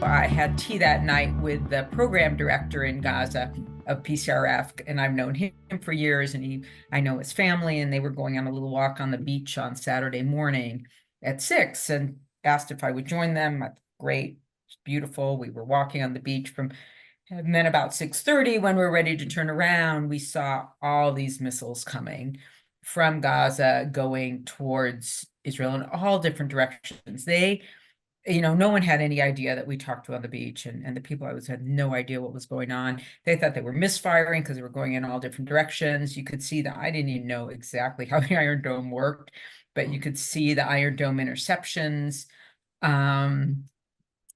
I had tea that night with the program director in Gaza of PCRF, and I've known him for years, and I know his family, and they were going on a little walk on the beach on Saturday morning at 6 and asked if I would join them. Great, it's beautiful. We were walking on the beach and then about 6:30, when we were ready to turn around, we saw all these missiles coming from Gaza going towards Israel in all different directions. No one had any idea that we talked to on the beach, and the people I was had no idea what was going on. They thought they were misfiring because they were going in all different directions. You could see that I didn't even know exactly how the Iron Dome worked, but you could see the Iron Dome interceptions.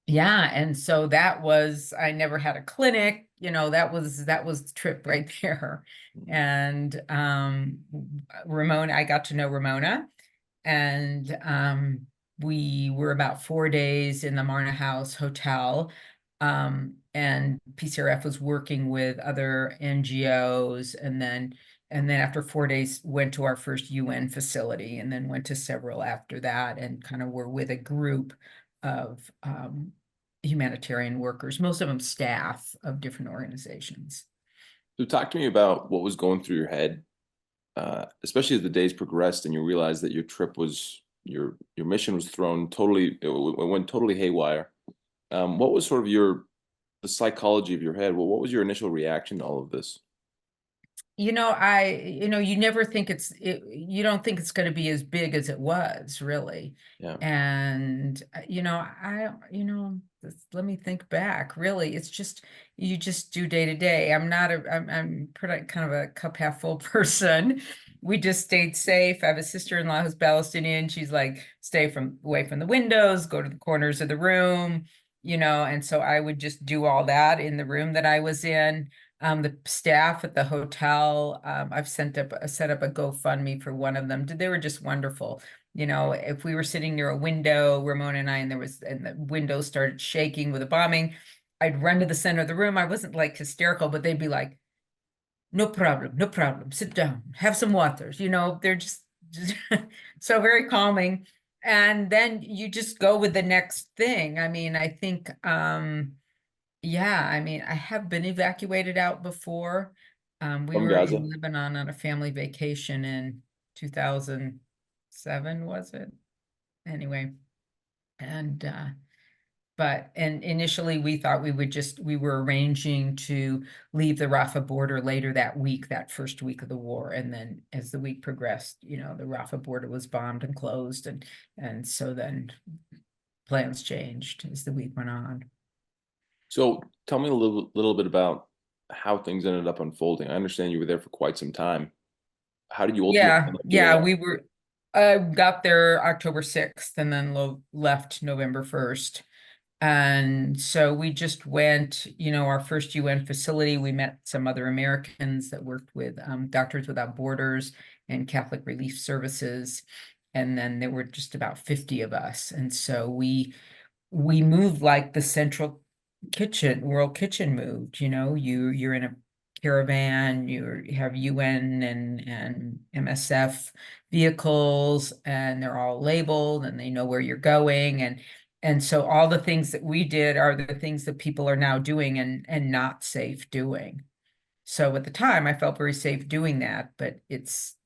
Yeah, and so I never had a clinic, that was the trip right there. And Ramona, I got to know Ramona, and we were about 4 days in the Marna House Hotel. And PCRF was working with other NGOs, and then after 4 days went to our first UN facility, and then went to several after that, and kind of were with a group of humanitarian workers, most of them staff of different organizations. So talk to me about what was going through your head, especially as the days progressed and you realized that your mission was thrown totally, it went totally haywire. What was sort of the psychology of your head? Well, what was your initial reaction to all of this? You never think you don't think it's going to be as big as it was, really. Yeah. And, let me think back. Really, it's just, you just do day to day. I'm pretty kind of a cup half full person. We just stayed safe. I have a sister-in-law who's Palestinian. She's like, stay away from the windows, go to the corners of the room, and so I would just do all that in the room that I was in. The staff at the hotel, I've set up a GoFundMe for one of them. They were just wonderful. If we were sitting near a window, Ramona and I, and the window started shaking with a bombing, I'd run to the center of the room. I wasn't like hysterical, but they'd be like, no problem, sit down, have some waters. They're just so very calming. And then you just go with the next thing. I mean, I think, yeah, I mean, I have been evacuated out before. We From were Gaza? in Lebanon on a family vacation in 2007, was it? Anyway, and initially we thought we were arranging to leave the Rafah border later that week, that first week of the war. And then as the week progressed, the Rafah border was bombed and closed. And so then plans changed as the week went on. So tell me a little bit about how things ended up unfolding. I understand you were there for quite some time. How did you ultimately Yeah, end up getting yeah, out? we were got there October 6th and then left November 1st. And so we just went, our first UN facility. We met some other Americans that worked with Doctors Without Borders and Catholic Relief Services. And then there were just about 50 of us. And so we moved like the central world kitchen moved. You're in a caravan, you have UN and MSF vehicles, and they're all labeled and they know where you're going. And so all the things that we did are the things that people are now doing and not safe doing. So at the time I felt very safe doing that, but it's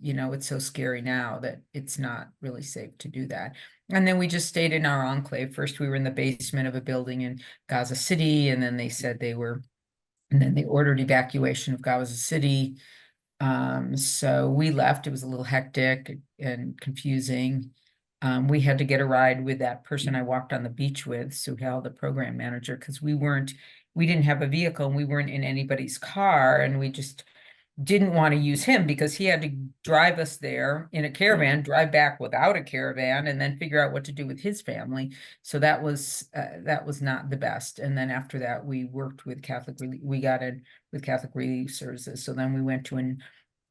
so scary now that it's not really safe to do that. And then we just stayed in our enclave. First, we were in the basement of a building in Gaza City, and then and then they ordered evacuation of Gaza City. So we left. It was a little hectic and confusing. We had to get a ride with that person I walked on the beach with, Suhail, the program manager, because we didn't have a vehicle and we weren't in anybody's car, and we just didn't want to use him because he had to drive us there in a caravan, drive back without a caravan, and then figure out what to do with his family. So that was not the best. And then after that, we worked with we got in with Catholic Relief Services. So then we went to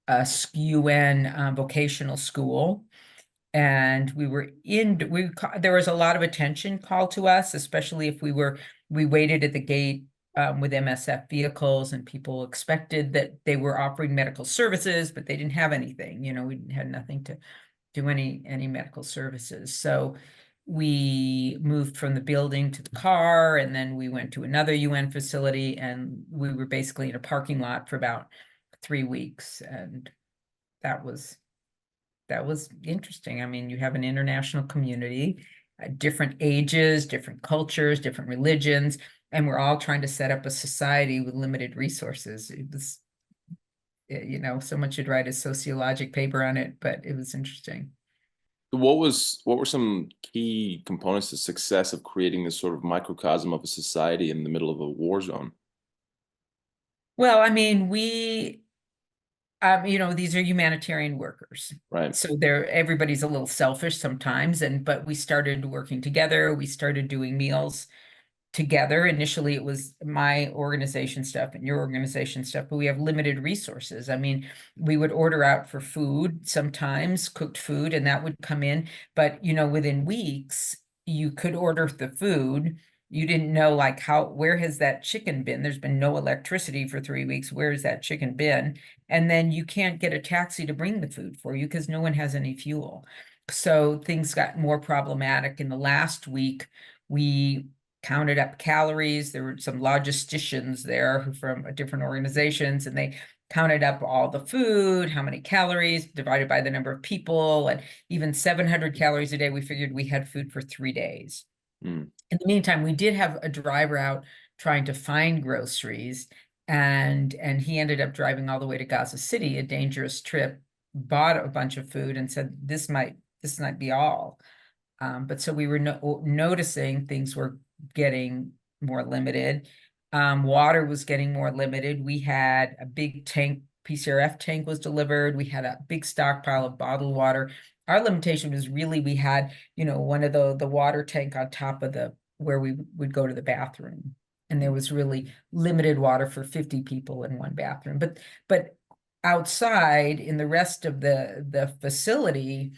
a UN vocational school, and there was a lot of attention called to us, especially if we waited at the gate with MSF vehicles, and people expected that they were offering medical services, but they didn't have anything. We had nothing to do any medical services. So we moved from the building to the car, and then we went to another UN facility, and we were basically in a parking lot for about 3 weeks. And that was interesting. I mean, you have an international community, different ages, different cultures, different religions, and we're all trying to set up a society with limited resources. It was, so much you'd write a sociologic paper on it, but it was interesting. What were some key components to success of creating this sort of microcosm of a society in the middle of a war zone? Well, I mean, these are humanitarian workers. Right. So everybody's a little selfish sometimes, but we started working together. We started doing meals together. Initially, it was my organization stuff and your organization stuff, but we have limited resources. I mean, we would order out for food, sometimes cooked food, and that would come in. But, within weeks, you could order the food. You didn't know, like, where has that chicken been? There's been no electricity for 3 weeks. Where has that chicken been? And then you can't get a taxi to bring the food for you because no one has any fuel. So things got more problematic. In the last week, we counted up calories. There were some logisticians there from different organizations, and they counted up all the food, how many calories divided by the number of people, and even 700 calories a day. We figured we had food for 3 days. Mm. In the meantime, we did have a driver out trying to find groceries, and he ended up driving all the way to Gaza City, a dangerous trip, bought a bunch of food and said, this might be all. But so we were noticing things were getting more limited. Water was getting more limited. We had a big tank, PCRF tank was delivered. We had a big stockpile of bottled water. Our limitation was really, we had, one of the water tank on top of where we would go to the bathroom. And there was really limited water for 50 people in one bathroom. But outside in the rest of the facility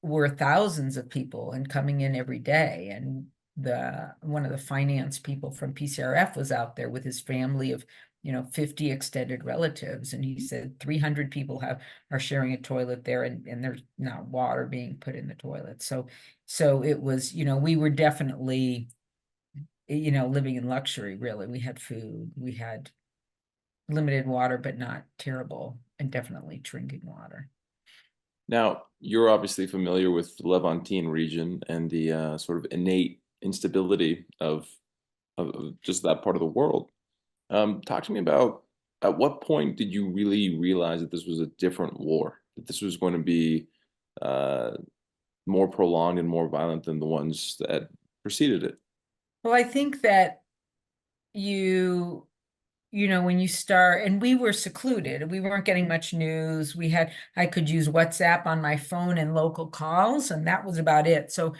were thousands of people and coming in every day. And one of the finance people from PCRF was out there with his family of 50 extended relatives, and he said 300 people are sharing a toilet there, and there's not water being put in the toilet. So it was, we were definitely living in luxury. Really, we had food, we had limited water, but not terrible, and definitely drinking water. Now, you're obviously familiar with the Levantine region and the sort of innate instability of just that part of the world. Talk to me about, at what point did you really realize that this was a different war, that this was going to be more prolonged and more violent than the ones that preceded it? Well, I think that when you start, and we were secluded, we weren't getting much news. I could use WhatsApp on my phone and local calls, and that was about it. So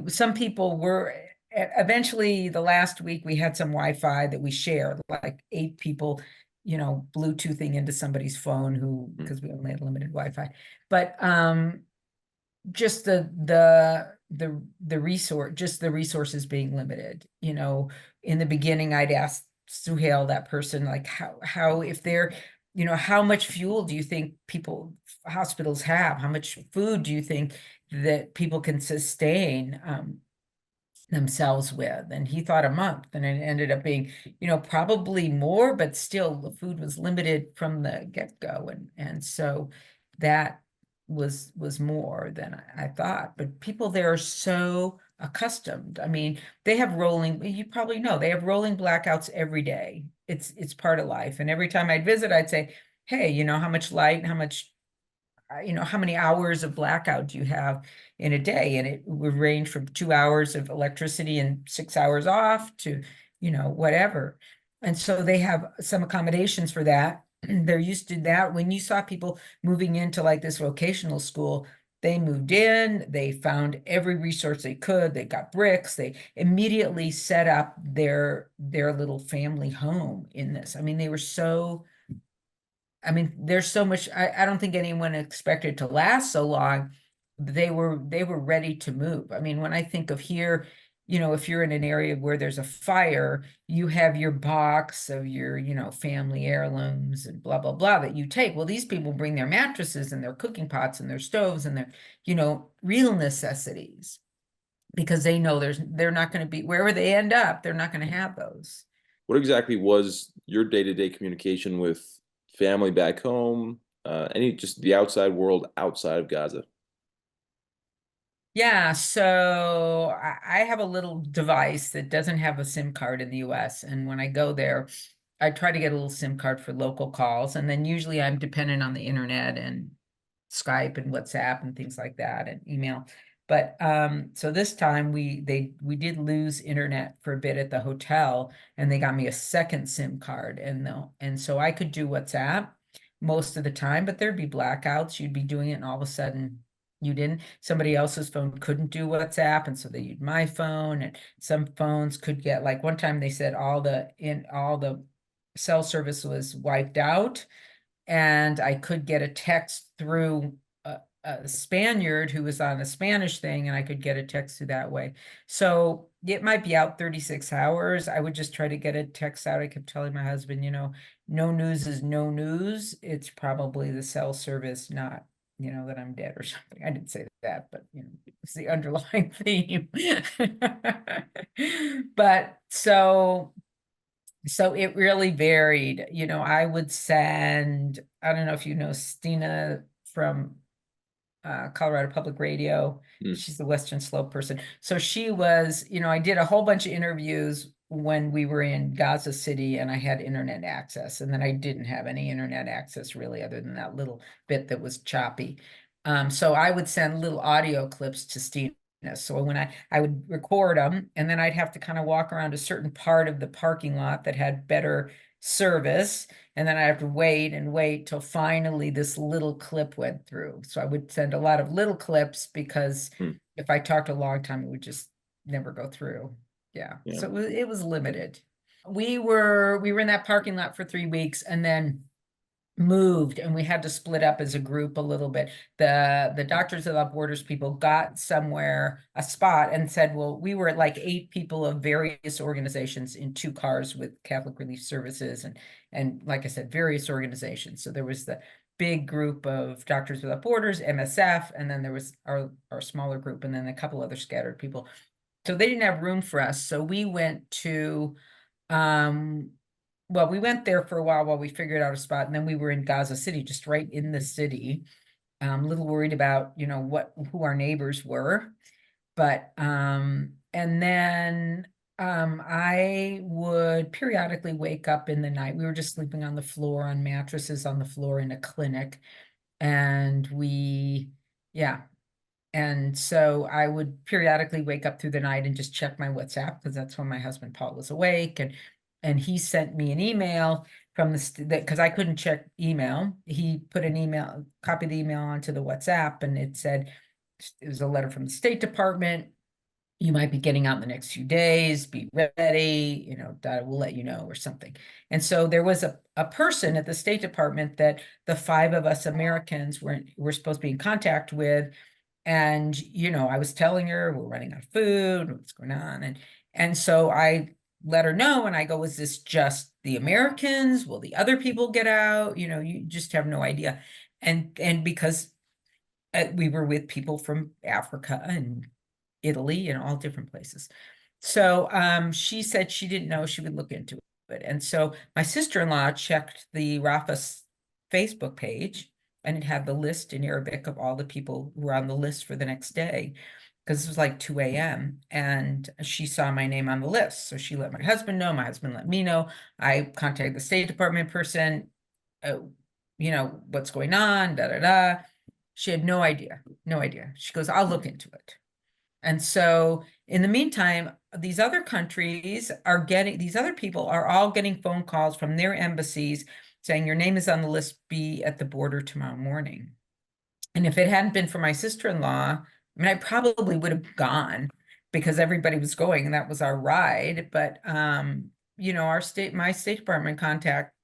some people were, eventually the last week we had some Wi-Fi that we shared, like 8 people, Bluetoothing into somebody's phone because we only had limited Wi-Fi. But just the resources being limited. In the beginning, I'd ask Suhail, that person, like how if they're, how much fuel do you think hospitals have? How much food do you think that people can sustain themselves with? And he thought a month, and it ended up being, probably more, but still the food was limited from the get-go. And so that was more than I thought. But people there are so accustomed. I mean, they have you probably know, they have rolling blackouts every day. It's part of life. And every time I'd visit, I'd say, hey, how much light, how many hours of blackout do you have in a day? And it would range from 2 hours of electricity and 6 hours off to, whatever. And so they have some accommodations for that. They're used to that. When you saw people moving into like this vocational school, they moved in, they found every resource they could, they got bricks, they immediately set up their little family home in this. I mean, there's so much, I don't think anyone expected to last so long. They were ready to move. I mean, when I think of here, if you're in an area where there's a fire, you have your box of your, family heirlooms and blah, blah, blah that you take. Well, these people bring their mattresses and their cooking pots and their stoves and their, real necessities. because they know they're not going to be, wherever they end up, they're not going to have those. What exactly was your day-to-day communication with family back home? Any just the outside world outside of Gaza? Yeah, so I have a little device that doesn't have a SIM card in the US. And when I go there, I try to get a little SIM card for local calls. And then usually I'm dependent on the internet and Skype and WhatsApp and things like that and email. But so this time we did lose internet for a bit at the hotel, and they got me a second SIM card, and so I could do WhatsApp most of the time, but there'd be blackouts. You'd be doing it and all of a sudden you didn't. Somebody else's phone couldn't do WhatsApp, and so they used my phone, and some phones could get, like one time they said all the cell service was wiped out, and I could get a text through a Spaniard who was on a Spanish thing, and I could get a text through that way. So it might be out 36 hours. I would just try to get a text out. I kept telling my husband, no news is no news. It's probably the cell service, not, that I'm dead or something. I didn't say that, but it's the underlying theme. But so it really varied. I would send, I don't know if you know Stina from Colorado Public Radio. Mm. She's the Western Slope person. So she was, I did a whole bunch of interviews when we were in Gaza City and I had internet access. And then I didn't have any internet access really, other than that little bit that was choppy. So I would send little audio clips to Stina. So when I would record them, and then I'd have to kind of walk around a certain part of the parking lot that had better service. And then I have to wait and wait till finally this little clip went through. So I would send a lot of little clips because Hmm. if I talked a long time, it would just never go through. Yeah. Yeah. So it was limited. We were in that parking lot for 3 weeks and then moved, and we had to split up as a group a little bit. The Doctors Without Borders people got somewhere, a spot, and said, well, we were like 8 people of various organizations in 2 cars with Catholic Relief Services and like I said, various organizations. So there was the big group of Doctors Without Borders, MSF, and then there was our smaller group, and then a couple other scattered people. So they didn't have room for us. So we went to well, we went there for a while we figured out a spot, and then we were in Gaza City, just right in the city. A little worried about, who our neighbors were. But and then I would periodically wake up in the night. We were just sleeping on the floor, on mattresses on the floor in a clinic. And yeah. And so I would periodically wake up through the night and just check my WhatsApp, because that's when my husband Paul was awake. And he sent me an email from because I couldn't check email. He put an email, copied the email onto the WhatsApp, and it said, it was a letter from the State Department. You might be getting out in the next few days. Be ready, we'll let you know, or something. And so there was a person at the State Department that the 5 of us Americans were supposed to be in contact with. And, I was telling her we're running out of food, what's going on. And so I let her know, and I go, is this just the Americans? Will the other people get out? You just have no idea. And because we were with people from Africa and Italy and all different places. So she said she didn't know, she would look into it. And so my sister-in-law checked the Rafa's Facebook page, and it had the list in Arabic of all the people who were on the list for the next day, because it was like 2 a.m. and she saw my name on the list. So she let my husband know, my husband let me know. I contacted the State Department person, what's going on, da da da. She had no idea. She goes, I'll look into it. And so in the meantime, these other people are all getting phone calls from their embassies saying, your name is on the list, be at the border tomorrow morning. And if it hadn't been for my sister-in-law, I probably would have gone, because everybody was going and that was our ride. But, my State Department contact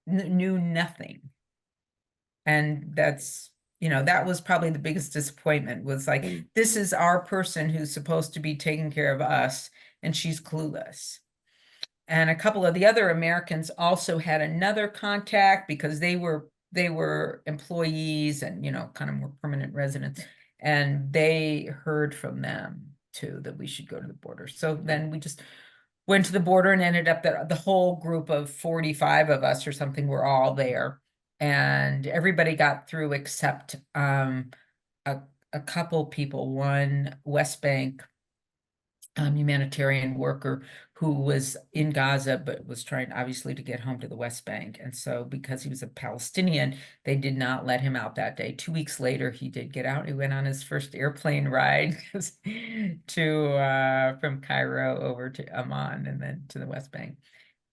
knew nothing. And that was probably the biggest disappointment, was like, this is our person who's supposed to be taking care of us, and she's clueless. And a couple of the other Americans also had another contact, because they were employees and, kind of more permanent residents. and they heard from them too that we should go to the border. So then we just went to the border and ended up that the whole group of 45 of us or something were all there, and everybody got through except a, a couple people, one West Bank humanitarian worker who was in Gaza but was trying obviously to get home to the West Bank. And so because he was a Palestinian, they did not let him out that day. 2 weeks later, he did get out. He went on his first airplane ride to from Cairo over to Amman and then to the West Bank.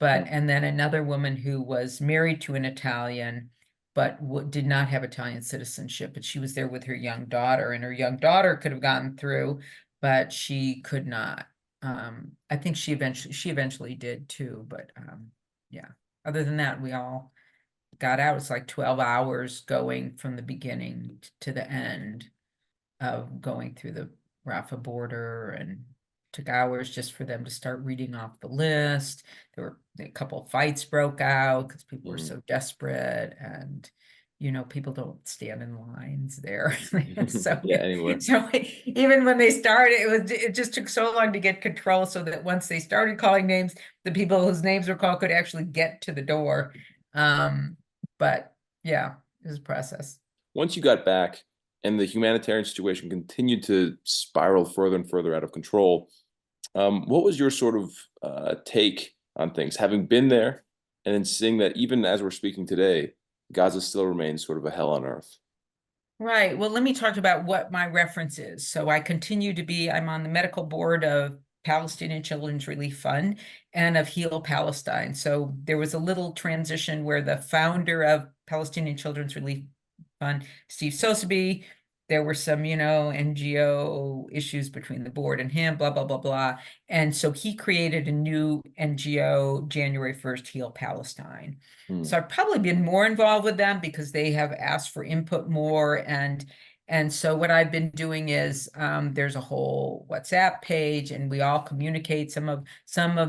But and then another woman who was married to an Italian but did not have Italian citizenship, but she was there with her young daughter, and her young daughter could have gotten through, but she could not. I think she eventually did too, but yeah. Other than that, we all got out. It's like 12 hours going from the beginning to the end of going through the Rafah border, and took hours just for them to start reading off the list. There were a couple of fights broke out because people were so desperate, and people don't stand in lines there. So Yeah, anywhere. so even when they started, it just took so long to get control, so that once they started calling names, the people whose names were called could actually get to the door. But yeah, it was a process. Once you got back and the humanitarian situation continued to spiral further and further out of control, what was your sort of take on things, having been there and then seeing that even as we're speaking today, Gaza still remains sort of a hell on earth? Right. Well, let me talk about what my reference is. So I'm on the medical board of Palestinian Children's Relief Fund and of Heal Palestine. So there was a little transition where the founder of Palestinian Children's Relief Fund, Steve Sosebee, there were some, NGO issues between the board and him, blah, blah, blah, blah. And so he created a new NGO, January 1st, Heal Palestine. So I've probably been more involved with them because they have asked for input more. And so what I've been doing is there's a whole WhatsApp page, and we all communicate. Some of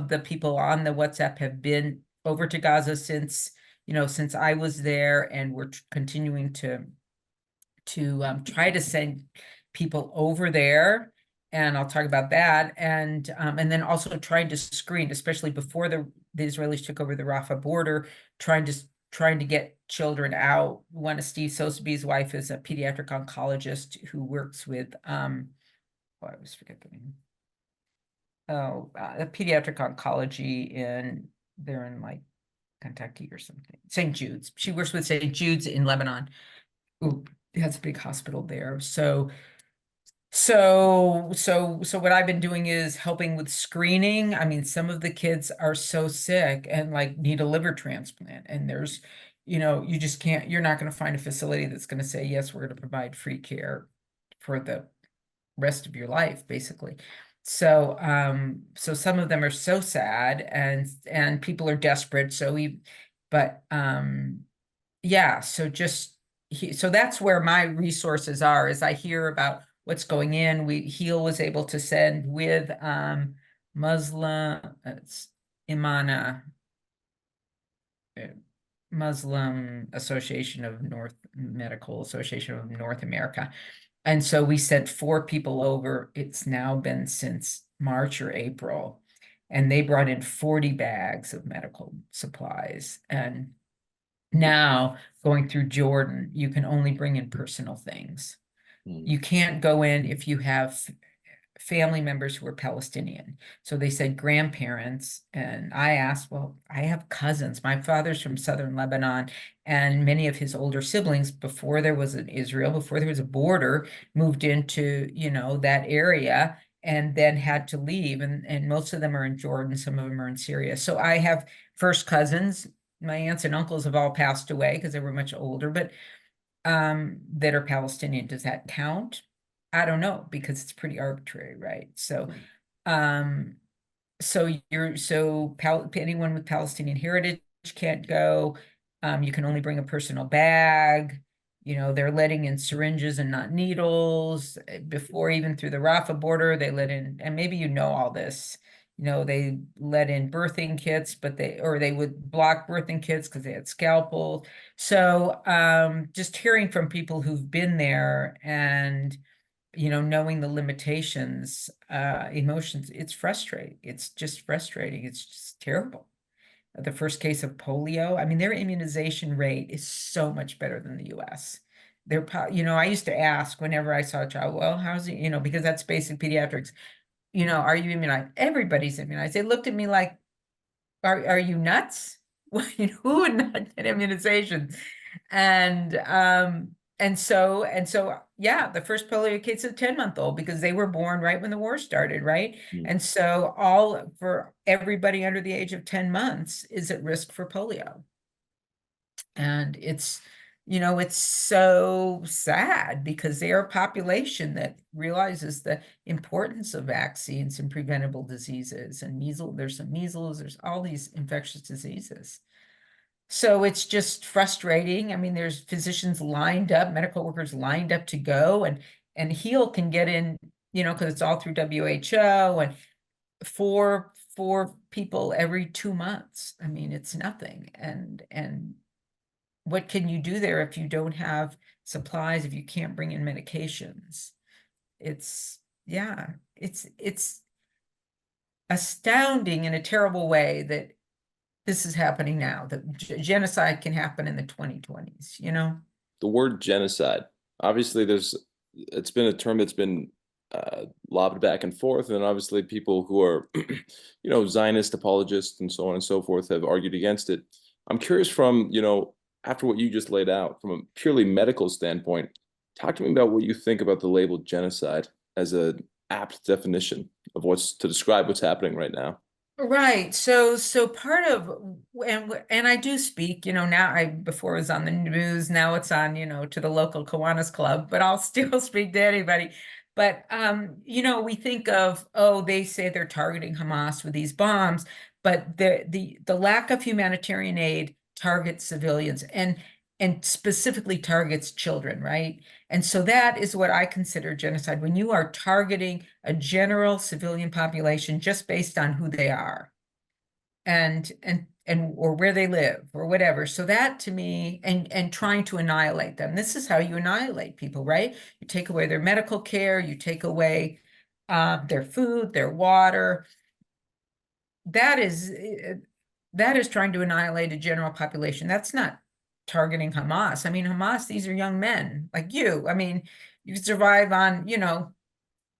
the people on the WhatsApp have been over to Gaza since I was there, and we're continuing to try to send people over there. And I'll talk about that. And then also trying to screen, especially before the Israelis took over the Rafah border, trying to get children out. One of Steve Sosebee's wife is a pediatric oncologist who works with I always forget the name. A pediatric oncology they're in like Kentucky or something. St. Jude's. She works with St. Jude's in Lebanon. Ooh, has a big hospital there. So what I've been doing is helping with screening. I mean, some of the kids are so sick and like need a liver transplant, and there's, you just can't, you're not going to find a facility that's going to say, yes, we're going to provide free care for the rest of your life, basically. So some of them are so sad, and people are desperate. Yeah, so that's where my resources are, is I hear about what's going in. Heal was able to send with Imana, Muslim Association of Medical Association of North America. And so we sent 4 people over. It's now been since March or April, and they brought in 40 bags of medical supplies. And now going through Jordan, you can only bring in personal things. You can't go in if you have family members who are Palestinian. So they said grandparents, and I asked, well, I have cousins. My father's from southern Lebanon, and many of his older siblings, before there was an Israel, before there was a border, moved into, that area and then had to leave. And most of them are in Jordan, some of them are in Syria. So I have first cousins. My aunts and uncles have all passed away because they were much older, but that are Palestinian. Does that count? I don't know, because it's pretty arbitrary, right? So anyone with Palestinian heritage can't go. You can only bring a personal bag. They're letting in syringes and not needles. Before, even through the Rafah border, they let in, and maybe all this, they let in birthing kits, but they would block birthing kits because they had scalpels. So just hearing from people who've been there, and knowing the limitations, emotions, it's frustrating. It's just frustrating. It's just terrible. The first case of polio, I mean, their immunization rate is so much better than the US. I used to ask whenever I saw a child, well, how's it, because that's basic pediatrics, are you immunized? Everybody's immunized. They looked at me like, are you nuts? Who would not get immunization? And so, yeah, the first polio case is a 10-month-old because they were born right when the war started, right? Mm. And so for everybody under the age of 10 months is at risk for polio. And it's so sad because they are a population that realizes the importance of vaccines and preventable diseases and measles. There's some measles, there's all these infectious diseases. So it's just frustrating. I mean, there's physicians lined up, medical workers lined up to go, and HEAL can get in, because it's all through WHO, and four people every 2 months. I mean, it's nothing. And what can you do there if you don't have supplies, if you can't bring in medications? It's astounding in a terrible way that this is happening now, that genocide can happen in the 2020s, The word genocide, obviously, it's been a term that's been lobbed back and forth, and obviously people who are, Zionist apologists and so on and so forth have argued against it. I'm curious from, after what you just laid out, from a purely medical standpoint, talk to me about what you think about the label genocide as an apt definition of to describe what's happening right now. Right. So part of, and I do speak, now before it was on the news, now it's on, to the local Kiwanis Club, but I'll still speak to anybody. But we think of, oh, they say they're targeting Hamas with these bombs, but the lack of humanitarian aid targets civilians and specifically targets children, right? And so that is what I consider genocide, when you are targeting a general civilian population just based on who they are and or where they live or whatever. So that to me, and trying to annihilate them. This is how you annihilate people, right? You take away their medical care, you take away their food, their water. That is trying to annihilate a general population. That's not targeting Hamas. I mean, Hamas, these are young men like you. I mean, you survive on,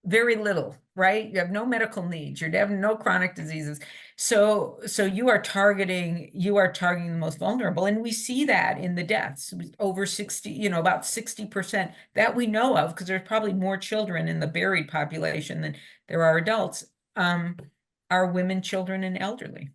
very little, right? You have no medical needs. You have no chronic diseases. So you are targeting the most vulnerable. And we see that in the deaths, over 60, about 60% that we know of, because there's probably more children in the buried population than there are adults, are women, children, and elderly.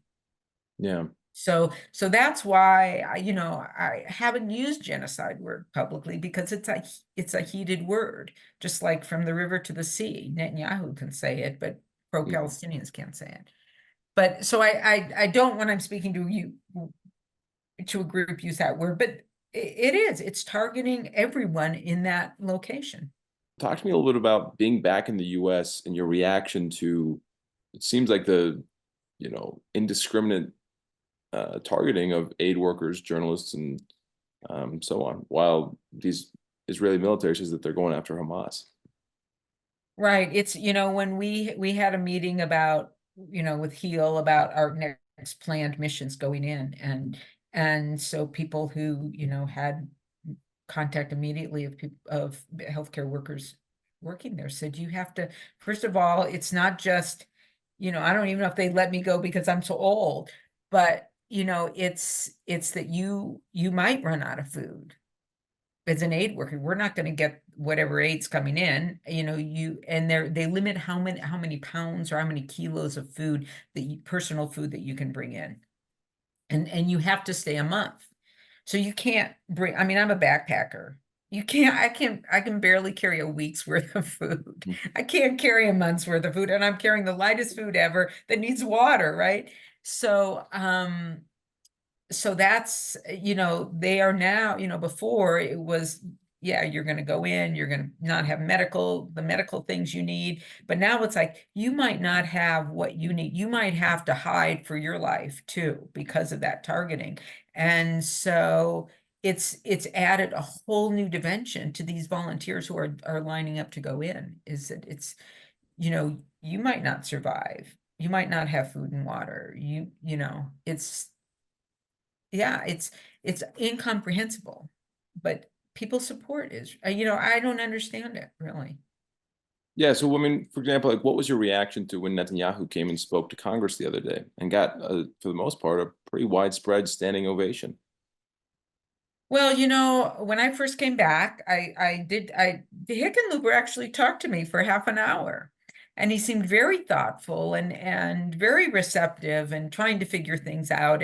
Yeah. So that's why I haven't used genocide word publicly, because it's a heated word, just like from the river to the sea. Netanyahu can say it, but pro-Palestinians can't say it. But so I don't, when I'm speaking to you, to a group, use that word, but it's targeting everyone in that location. Talk to me a little bit about being back in the US and your reaction to, it seems like the, indiscriminate targeting of aid workers, journalists, and so on, while these Israeli military says that they're going after Hamas. Right. It's, when we had a meeting about, with HEAL about our next planned missions going in, and so people who, had contact immediately of healthcare workers working there said, you have to, first of all, it's not just, I don't even know if they let me go because I'm so old, but it's that you might run out of food as an aid worker. We're not going to get whatever aid's coming in, and they limit how many pounds or how many kilos of food, personal food, that you can bring in. And you have to stay a month. So you can't bring, I mean, I'm a backpacker. I can barely carry a week's worth of food. I can't carry a month's worth of food, and I'm carrying the lightest food ever that needs water, right? So that's, they are now, before it was, yeah, you're going to go in, you're going to not have the medical things you need. But now it's like, you might not have what you need. You might have to hide for your life too, because of that targeting. And so it's added a whole new dimension to these volunteers who are lining up to go in, is that it's, you might not survive. You might not have food and water. It's, yeah, it's incomprehensible, but people support Israel. I don't understand it really. Yeah, so I mean, for example, like what was your reaction to when Netanyahu came and spoke to Congress the other day and got, for the most part, a pretty widespread standing ovation? Well, when I first came back, the Hickenlooper actually talked to me for half an hour, and he seemed very thoughtful and very receptive and trying to figure things out.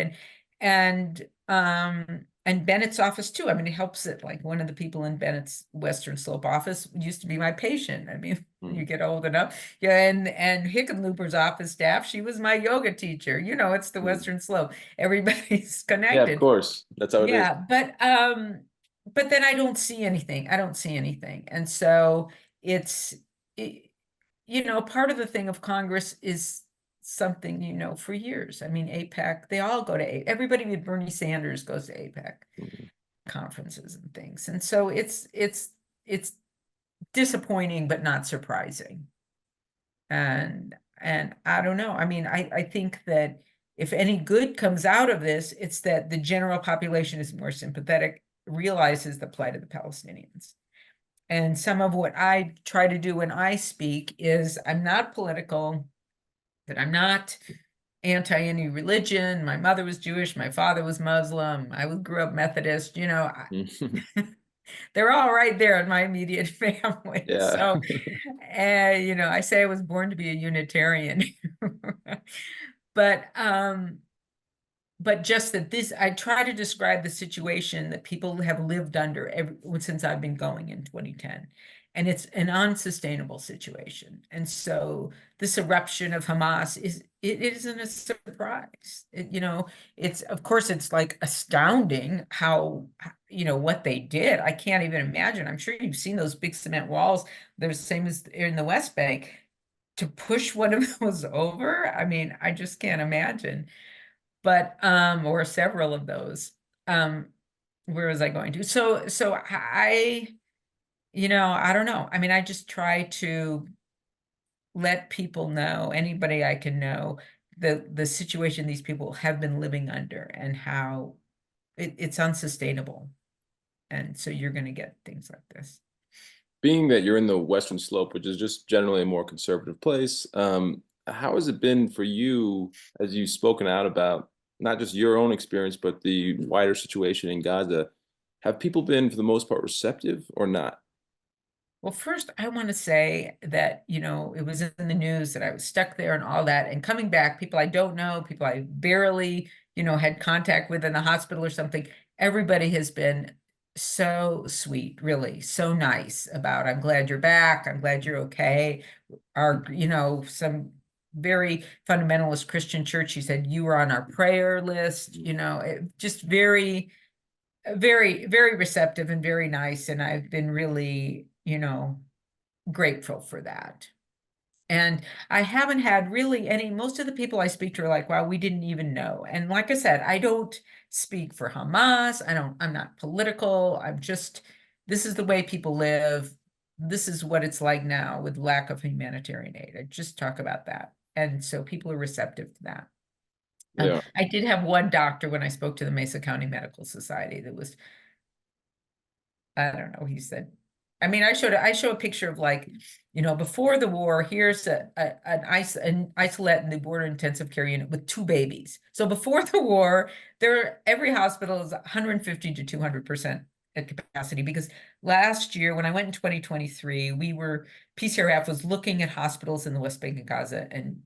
And Bennett's office too. I mean, it helps that like one of the people in Bennett's Western Slope office used to be my patient. I mean, when you get old enough, yeah, and Hickenlooper's office staff, she was my yoga teacher. It's the Mm. Western Slope. Everybody's Yeah, of connected. course. That's how it is. Yeah, but then I don't see anything. I don't see anything. And so it's it, part of the thing of Congress is something, for years. I mean, APEC, they all go to everybody with Bernie Sanders goes to APEC Mhm. conferences and things. And so it's disappointing, but not surprising. And I don't know. I mean, I think that if any good comes out of this, it's that the general population is more sympathetic, realizes the plight of the Palestinians. And some of what I try to do when I speak is I'm not political, that I'm not anti any religion. My mother was Jewish, my father was Muslim, I grew up Methodist, they're all right there in my immediate family. Yeah. So, I say I was born to be a Unitarian. But just that I try to describe the situation that people have lived under since I've been going in 2010. And it's an unsustainable situation. And so this eruption of Hamas it isn't a surprise. Of course, it's like astounding how, what they did. I can't even imagine. I'm sure you've seen those big cement walls. They're the same as in the West Bank. To push one of those over, I mean, I just can't imagine. But or several of those. Where was I going to? So I don't know. I mean, I just try to let people know, anybody I can know, the situation these people have been living under and how it's unsustainable. And so you're going to get things like this. Being that you're in the Western Slope, which is just generally a more conservative place, how has it been for you as you've spoken out about not just your own experience, but the wider situation in Gaza? Have people been, for the most part, receptive or not? Well, first, I want to say that, it was in the news that I was stuck there and all that. And coming back, people I don't know, people I barely, had contact with in the hospital or something, everybody has been so sweet, really, so nice about, I'm glad you're back. I'm glad you're okay. Some very fundamentalist Christian church, he said, you were on our prayer list, just very, very, very receptive and very nice. And I've been really, grateful for that. And I haven't had really most of the people I speak to are like, wow, we didn't even know. And like I said, I don't speak for Hamas. I'm not political. This is the way people live. This is what it's like now with lack of humanitarian aid. I just talk about that. And so people are receptive to that. Yeah. I did have one doctor when I spoke to the Mesa County Medical Society that was, I don't know, he said, I mean, I show a picture of like, before the war, here's an isolate in the border intensive care unit with 2 babies. So before the war, every hospital is 150 to 200% at capacity, because last year when I went in 2023, PCRF was looking at hospitals in the West Bank and Gaza, and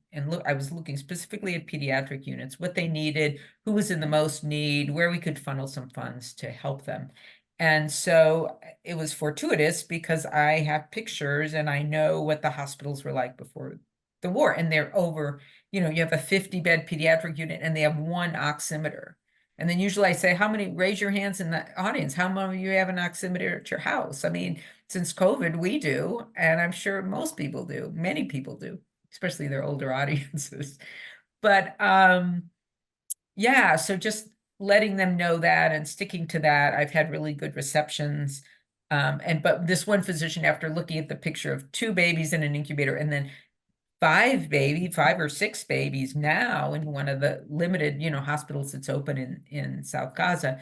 I was looking specifically at pediatric units, what they needed, who was in the most need, where we could funnel some funds to help them. And so it was fortuitous because I have pictures and I know what the hospitals were like before the war. And they're over, you have a 50-bed pediatric unit and they have 1 oximeter. And then usually I say, raise your hands in the audience, how many of you have an oximeter at your house? I mean, since COVID, we do, and I'm sure most people do, many people do, especially their older audiences. But yeah, so just letting them know that and sticking to that. I've had really good receptions. But this one physician, after looking at the picture of 2 babies in an incubator and then 5 or 6 babies now in one of the limited, hospitals that's open in South Gaza.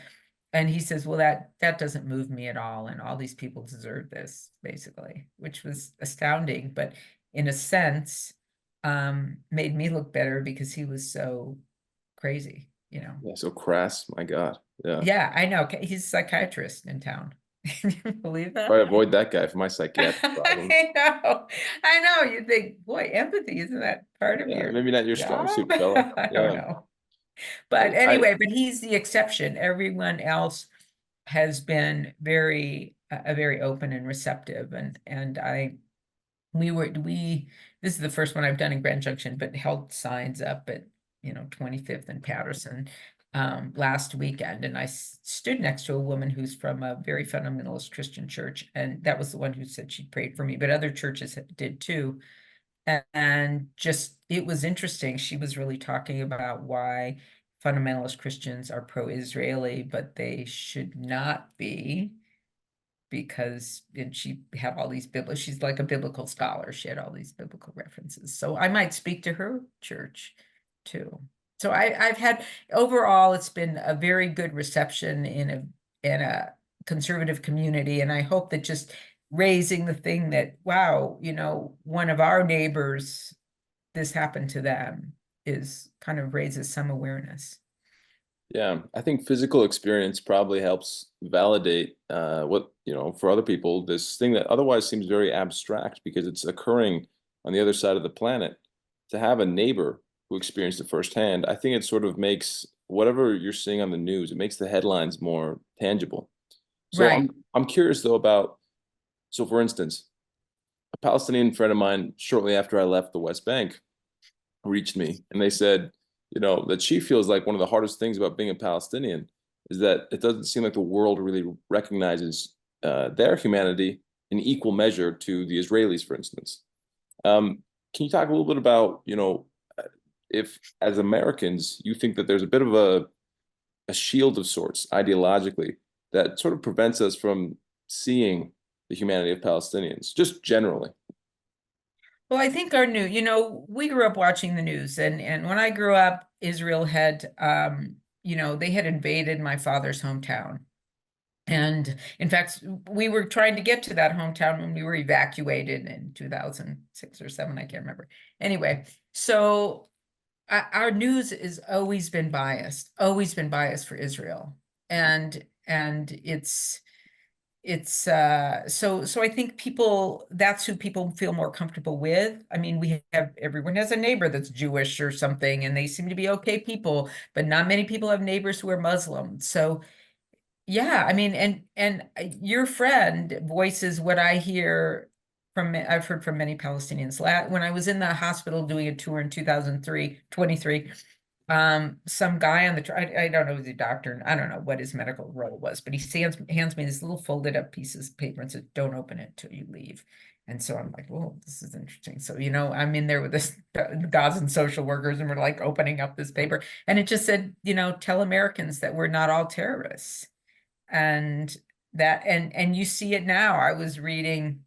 And he says, well, that doesn't move me at all. And all these people deserve this, basically, which was astounding. But in a sense, made me look better because he was so crazy, Yeah, so crass. My God. Yeah. Yeah, I know. He's a psychiatrist in town. Can you believe Try that? to avoid that guy for my psychiatric problems. I know. You think, boy, empathy, isn't that part of Yeah, your maybe not your strong job? suit, fella. I don't Yeah. know. But I anyway, but he's the exception. Everyone else has been very open and receptive. And this is the first one I've done in Grand Junction, but held signs up at, 25th and Patterson last weekend. And I stood next to a woman who's from a very fundamentalist Christian church. And that was the one who said she prayed for me, but other churches did too. And just, it was interesting. She was really talking about why fundamentalist Christians are pro-Israeli, but they should not be, because and she had all these biblical, she's like a biblical scholar. She had all these biblical references. So I might speak to her church too. So I've had, overall, it's been a very good reception in a conservative community. And I hope that just raising the thing that, wow, one of our neighbors, this happened to them, is kind of raises some awareness. Yeah, I think physical experience probably helps validate what, for other people, this thing that otherwise seems very abstract because it's occurring on the other side of the planet. To have a neighbor who experienced it firsthand, I think it sort of makes whatever you're seeing on the news, it makes the headlines more tangible. So Right. I'm curious though about, so for instance, a Palestinian friend of mine shortly after I left the West Bank reached me and they said, that she feels like one of the hardest things about being a Palestinian is that it doesn't seem like the world really recognizes their humanity in equal measure to the Israelis, for instance. Can you talk a little bit about, if as Americans you think that there's a bit of a shield of sorts ideologically that sort of prevents us from seeing the humanity of Palestinians, just generally? Well, I think we grew up watching the news, and when I grew up, Israel had, they had invaded my father's hometown. And in fact, we were trying to get to that hometown when we were evacuated in 2006 or 7, I can't remember. Anyway, so our news has always been biased for Israel. And so I think that's who people feel more comfortable with. I mean, everyone has a neighbor that's Jewish or something, and they seem to be okay people, but not many people have neighbors who are Muslim. So yeah, I mean, and your friend voices what I hear I've heard from many Palestinians. When I was in the hospital doing a tour in 2023, some guy on I don't know, he's a doctor, I don't know what his medical role was, but he hands me this little folded up pieces of paper and says, don't open it till you leave. And so I'm like, well, this is interesting. So, I'm in there with this Gazan social workers, and we're like opening up this paper, and it just said, tell Americans that we're not all terrorists. And and you see it now. I was reading,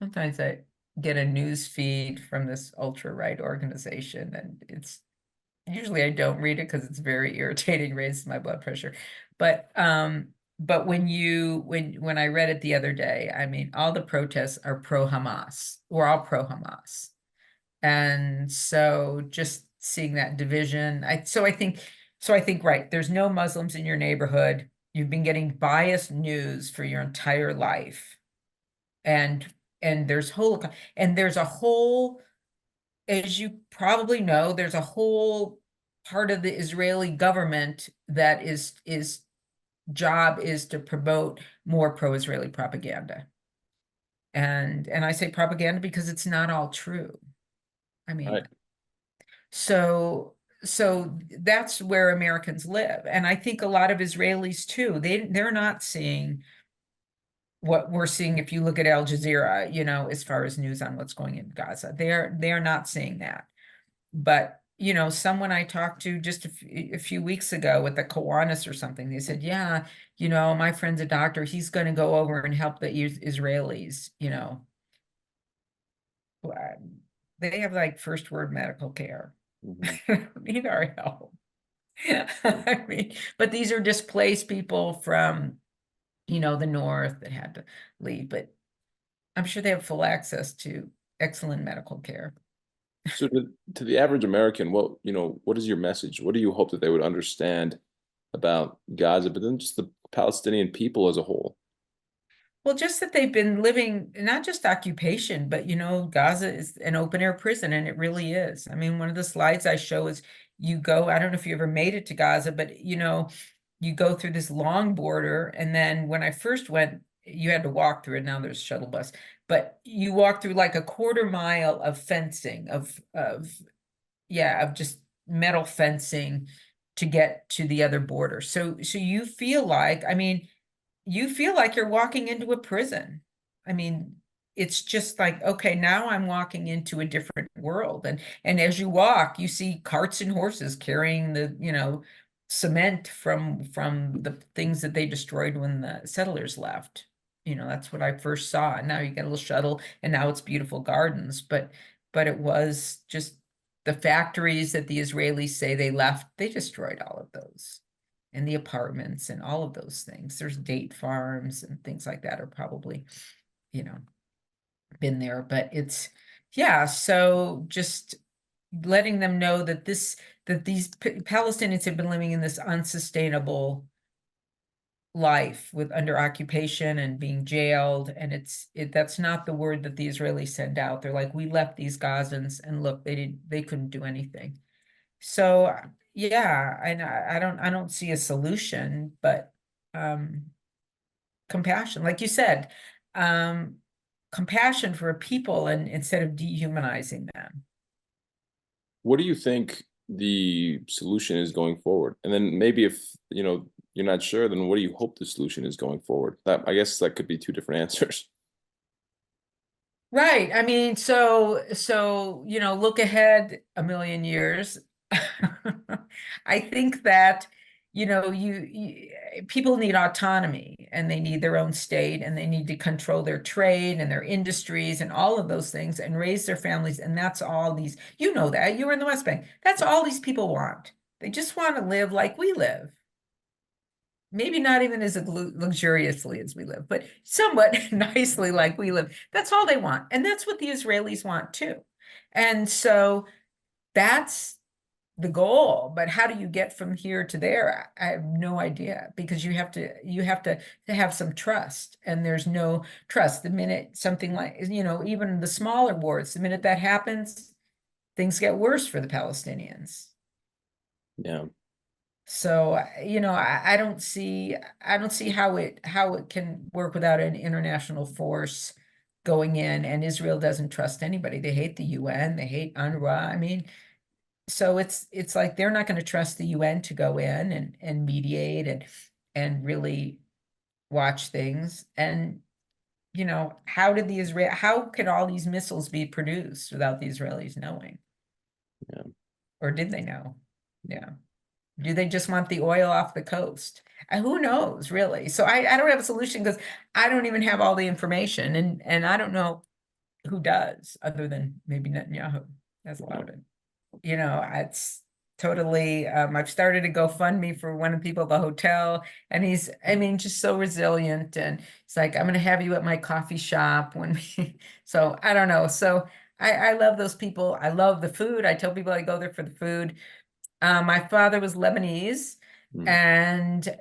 sometimes I get a news feed from this ultra right organization, and it's usually I don't read it because it's very irritating, raises my blood pressure. But when I read it the other day, I mean, all the protests are pro-Hamas. We're all pro-Hamas. And so just seeing that division, I think, right, there's no Muslims in your neighborhood. You've been getting biased news for your entire life. And there's a whole, as you probably know, there's a whole part of the Israeli government that is job is to promote more pro-Israeli propaganda. And I say propaganda because it's not all true. I mean, Right. so that's where Americans live. And I think a lot of Israelis too, they're not seeing what we're seeing. If you look at Al Jazeera, as far as news on what's going in Gaza, they're not seeing that. But you know, someone I talked to just a few weeks ago with the Kiwanis or something, they said, yeah, you know, my friend's a doctor. He's going to go over and help the Israelis, you know. Well, they have like first word medical care. Mhm. Need our help. I mean, but these are displaced people from, you know, the north that had to leave, but I'm sure they have full access to excellent medical care. So to the average American, what is your message? What do you hope that they would understand about Gaza, but then just the Palestinian people as a whole? Well, just that they've been living, not just occupation, but you know, Gaza is an open air prison, and it really is. I mean, one of the slides I show is you go, I don't know if you ever made it to Gaza, but you know, you go through this long border, and then when I first went, you had to walk through it. Now there's shuttle bus, but you walk through like a quarter mile of fencing, of just metal fencing to get to the other border. So you feel like, I mean, you feel like you're walking into a prison. I mean, it's just like, okay, now I'm walking into a different world. And as you walk, you see carts and horses carrying the, you know, cement from the things that they destroyed when the settlers left. You know, that's what I first saw. And now you get a little shuttle, and now it's beautiful gardens. But it was just the factories that the Israelis say they left, they destroyed all of those, and the apartments and all of those things. There's date farms and things like that are probably, you know, been there, but it's, yeah. So just letting them know that these Palestinians have been living in this unsustainable life with under occupation and being jailed, and that's not the word that the Israelis send out. They're like, we left these Gazans, and look, they couldn't do anything. So yeah, I don't see a solution, but um compassion, like you said, um compassion for a people, and instead of dehumanizing them. What do you think the solution is going forward? And then maybe if, you're not sure, then what do you hope the solution is going forward? That, I guess that could be two different answers. Right. I mean, so you know, look ahead a million years. I think that, you know, people need autonomy, and they need their own state, and they need to control their trade and their industries and all of those things, and raise their families. And that's all these, you know, that you were in the West Bank. That's all these people want. They just want to live like we live. Maybe not even as luxuriously as we live, but somewhat nicely like we live. That's all they want. And that's what the Israelis want too. And so that's the goal. But how do you get from here to there? I have no idea, because you have to have some trust. And there's no trust. The minute something like, you know, even the smaller wars, the minute that happens, things get worse for the Palestinians. Yeah. So, you know, I don't see how it can work without an international force going in, and Israel doesn't trust anybody. They hate the UN, they hate UNRWA. I mean, so it's like they're not going to trust the UN to go in and mediate and really watch things. And, you know, how could all these missiles be produced without the Israelis knowing? Yeah. Or did they know? Yeah. Do they just want the oil off the coast? Who knows, really? So I don't have a solution, because I don't even have all the information, and I don't know who does, other than maybe Netanyahu has a lot of it. You know, it's totally, I've started a GoFundMe for one of the people at the hotel, and he's, I mean, just so resilient, and it's like, I'm going to have you at my coffee shop when we, so I don't know. So I love those people. I love the food. I tell people I go there for the food. My father was Lebanese, Mm.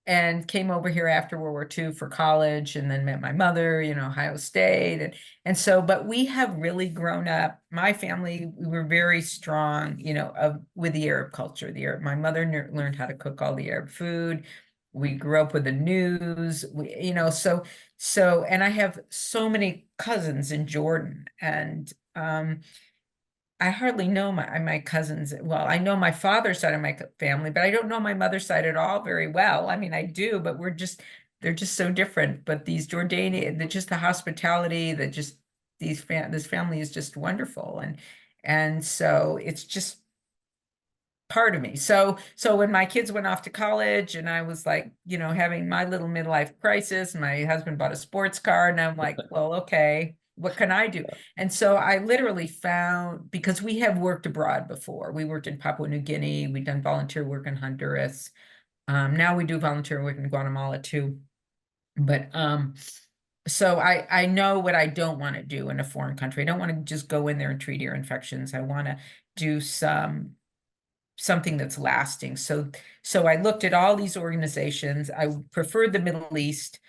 and came over here after World War II for college, and then met my mother, you know, Ohio State. And so, but we have really grown up. My family, we were very strong, you know, with the Arab culture. My mother learned how to cook all the Arab food. We grew up with the news, you know, and I have so many cousins in Jordan, and I hardly know my cousins. Well, I know my father's side of my family, but I don't know my mother's side at all very well. I mean, I do, but they're just so different. But these Jordanian, just the hospitality, that just this family is just wonderful. And so it's just part of me. So when my kids went off to college and I was like, you know, having my little midlife crisis, my husband bought a sports car and I'm like, well, okay, what can I do? And so I literally found, because we have worked abroad before. We worked in Papua New Guinea, we've done volunteer work in Honduras. Now we do volunteer work in Guatemala too. But so I know what I don't want to do in a foreign country. I don't want to just go in there and treat ear infections. I want to do something that's lasting. So I looked at all these organizations. I preferred the Middle East,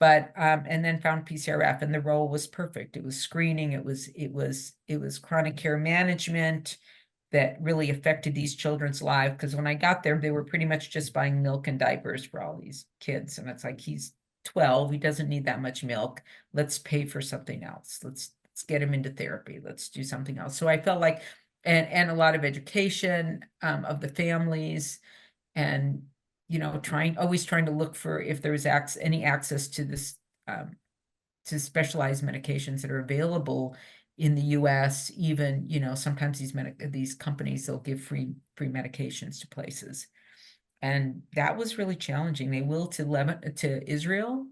but and then found PCRF, and the role was perfect. It was screening, it was chronic care management that really affected these children's lives. Because when I got there, they were pretty much just buying milk and diapers for all these kids. And it's like, he's 12, he doesn't need that much milk. Let's pay for something else. Let's get him into therapy. Let's do something else. So I felt like, and a lot of education of the families, and you know, always trying to look for if there's any access to this to specialized medications that are available in the US. Even, you know, sometimes these companies, they'll give free medications to places. And that was really challenging. They will to Israel,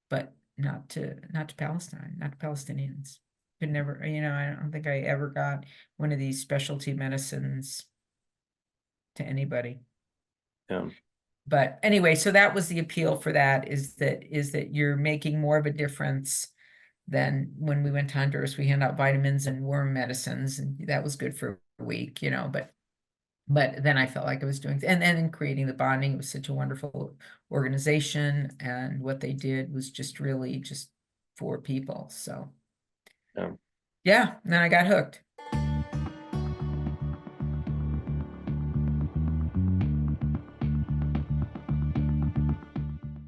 but not to Palestine, not to Palestinians. Could never, you know, I don't think I ever got one of these specialty medicines to anybody. Yeah. But anyway, so that was the appeal for that, is that you're making more of a difference than when we went to Honduras. We hand out vitamins and worm medicines, and that was good for a week, you know, but then I felt like I was doing, and then in creating the bonding, it was such a wonderful organization, and what they did was just really just for people. So Yeah. yeah, and then I got hooked.